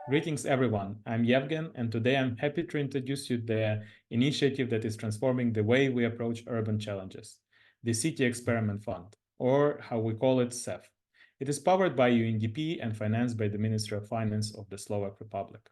Greetings everyone, I'm Yevgen, and today I'm happy to introduce you the initiative that is transforming the way we approach urban challenges, the City Experiment Fund, or how we call it CEF. It is powered by UNDP and financed by the Ministry of Finance of the Slovak Republic.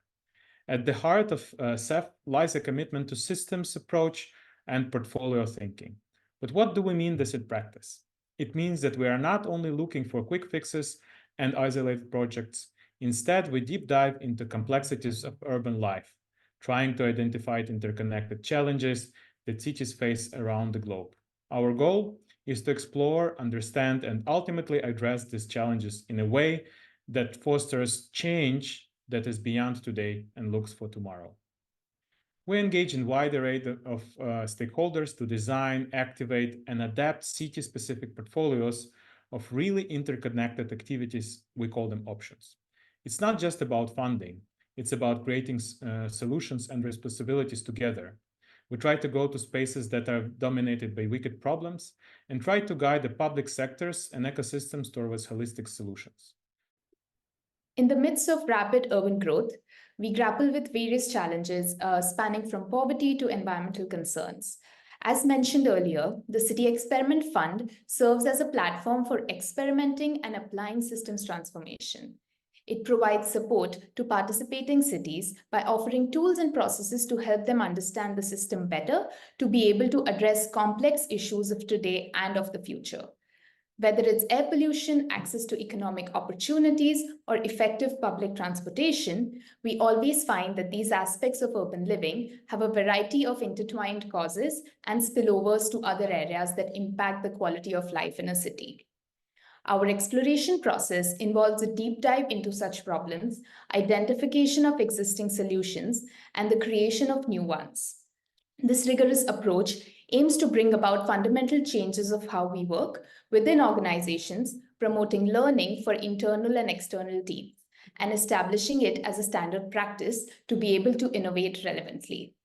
At the heart of CEF lies a commitment to systems approach and portfolio thinking. But what do we mean this in practice? It means that we are not only looking for quick fixes and isolated projects. Instead, we deep dive into complexities of urban life, trying to identify interconnected challenges that cities face around the globe. Our goal is to explore, understand, and ultimately address these challenges in a way that fosters change that is beyond today and looks for tomorrow. We engage in a wide array of stakeholders to design, activate, and adapt city-specific portfolios of really interconnected activities. We call them options. It's not just about funding, it's about creating solutions and responsibilities together. We try to go to spaces that are dominated by wicked problems and try to guide the public sectors and ecosystems towards holistic solutions. In the midst of rapid urban growth, we grapple with various challenges spanning from poverty to environmental concerns. As mentioned earlier, the City Experiment Fund serves as a platform for experimenting and applying systems transformation. It provides support to participating cities by offering tools and processes to help them understand the system better, to be able to address complex issues of today and of the future. Whether it's air pollution, access to economic opportunities, or effective public transportation, we always find that these aspects of urban living have a variety of intertwined causes and spillovers to other areas that impact the quality of life in a city. Our exploration process involves a deep dive into such problems, identification of existing solutions, and the creation of new ones. This rigorous approach aims to bring about fundamental changes of how we work within organizations, promoting learning for internal and external teams, and establishing it as a standard practice to be able to innovate relevantly.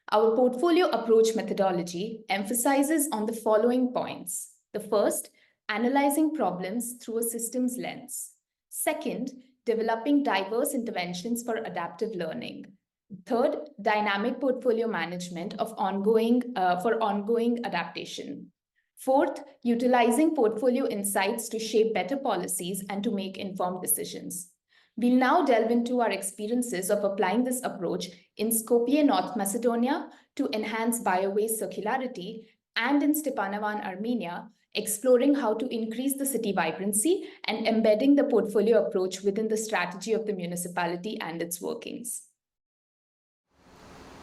Our portfolio approach methodology emphasizes on the following points. The first, analyzing problems through a systems lens. Second, developing diverse interventions for adaptive learning. Third, dynamic portfolio management of ongoing adaptation. Fourth, utilizing portfolio insights to shape better policies and to make informed decisions. We'll now delve into our experiences of applying this approach in Skopje, North Macedonia, to enhance biowaste circularity, and in Stepanavan, Armenia, exploring how to increase the city vibrancy and embedding the portfolio approach within the strategy of the municipality and its workings.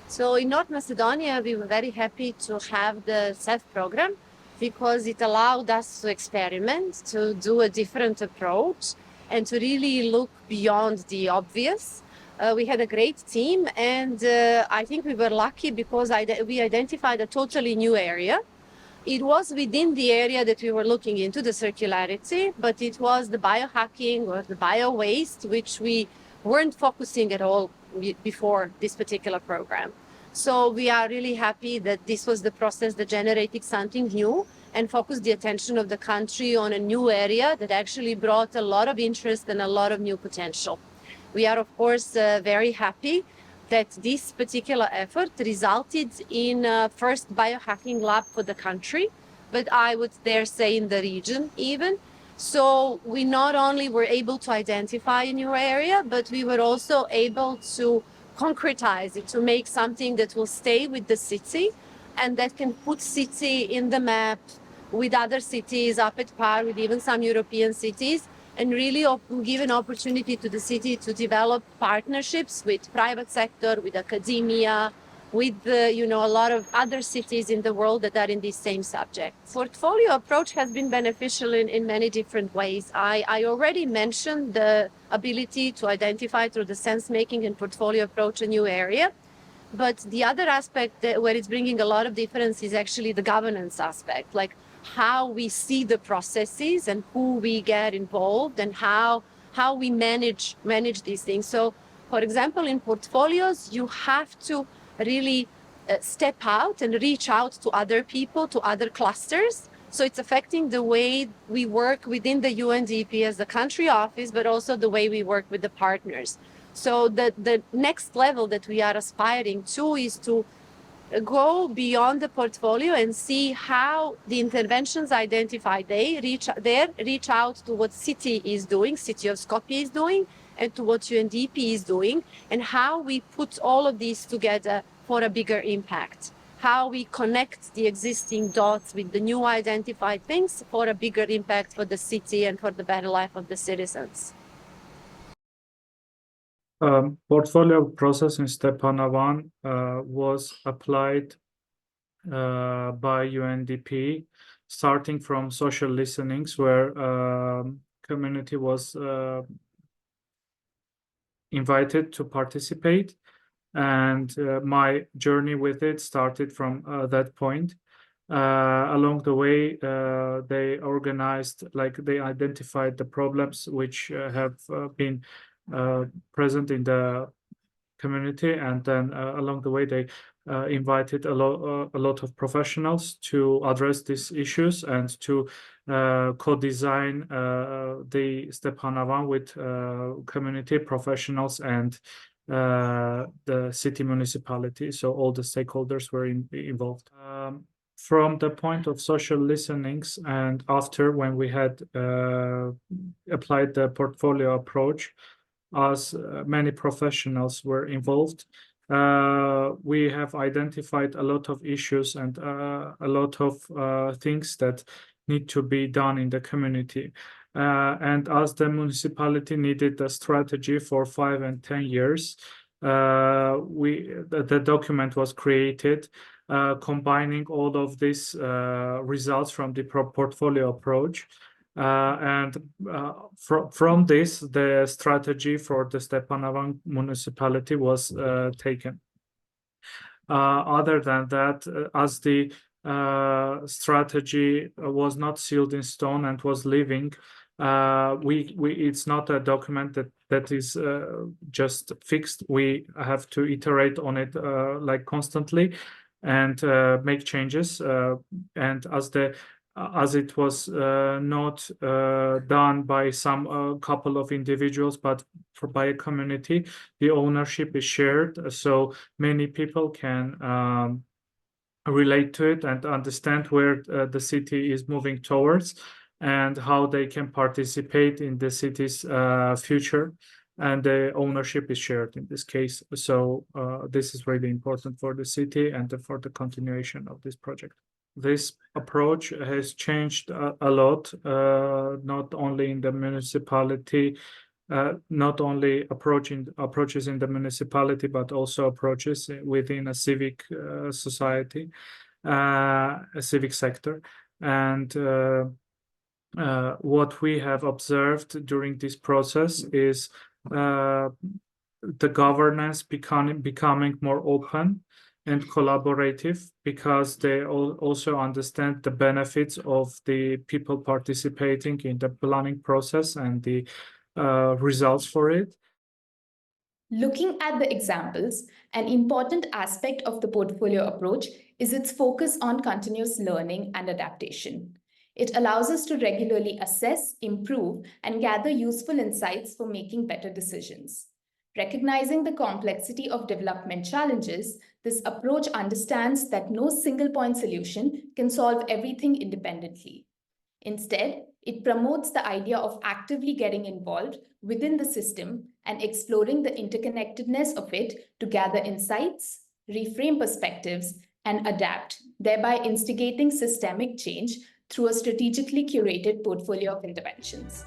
So in North Macedonia, we were very happy to have the CEF program because it allowed us to experiment, to do a different approach, and to really look beyond the obvious. We had a great team, and I think we were lucky because we identified a totally new area. It was within the area that we were looking into, the circularity, but it was the biohacking or the bio-waste, which we weren't focusing at all before this particular program. So we are really happy that this was the process that generated something new and focused the attention of the country on a new area that actually brought a lot of interest and a lot of new potential. We are, of course, very happy that this particular effort resulted in first biohacking lab for the country, but I would dare say in the region even. So we not only were able to identify a new area, but we were also able to concretize it, to make something that will stay with the city and that can put city in the map with other cities up at par with even some European cities, and really give an opportunity to the city to develop partnerships with private sector, with academia, with a lot of other cities in the world that are in this same subject. Portfolio approach has been beneficial in many different ways. I already mentioned the ability to identify through the sense-making and portfolio approach a new area. But the other aspect where it's bringing a lot of difference is actually the governance aspect, like how we see the processes and who we get involved and how we manage these things. So, for example, in portfolios, you have to really step out and reach out to other people, to other clusters. So it's affecting the way we work within the UNDP as the country office, but also the way we work with the partners. So the next level that we are aspiring to is to go beyond the portfolio and see how the interventions identified there reach out to what city is doing, city of Skopje is doing, and to what UNDP is doing, and how we put all of these together for a bigger impact. How we connect the existing dots with the new identified things for a bigger impact for the city and for the better life of the citizens. Portfolio process in Stepanavan was applied by UNDP, starting from social listenings, where community was invited to participate, and my journey with it started from that point. Along the way, they organized, they identified the problems which have been present in the community, and then along the way they invited a lot of professionals to address these issues and to co-design the Stepanavan with community professionals and the city municipality. So all the stakeholders were involved. From the point of social listenings, and after, when we had applied the portfolio approach, as many professionals were involved, we have identified a lot of issues and a lot of things that need to be done in the community. And as the municipality needed a strategy for 5 and 10 years, the document was created, combining all of these results from the portfolio approach. And from this, the strategy for the Stepanavan municipality was taken. Other than that, as the strategy was not sealed in stone and was living, it's not a document that is just fixed. We have to iterate on it constantly and make changes. And as it was not done by some couple of individuals, but by a community, the ownership is shared, so many people can relate to it and understand where the city is moving towards and how they can participate in the city's future. And the ownership is shared in this case. So this is really important for the city and for the continuation of this project. This approach has changed a lot, not only in the municipality, not only approaches in the municipality, but also approaches within a civic society, a civic sector. And what we have observed during this process is the governance becoming more open and collaborative, because they also understand the benefits of the people participating in the planning process and the results for it. Looking at the examples, an important aspect of the portfolio approach is its focus on continuous learning and adaptation. It allows us to regularly assess, improve, and gather useful insights for making better decisions. Recognizing the complexity of development challenges, this approach understands that no single point solution can solve everything independently. Instead, it promotes the idea of actively getting involved within the system and exploring the interconnectedness of it to gather insights, reframe perspectives, and adapt, thereby instigating systemic change through a strategically curated portfolio of interventions.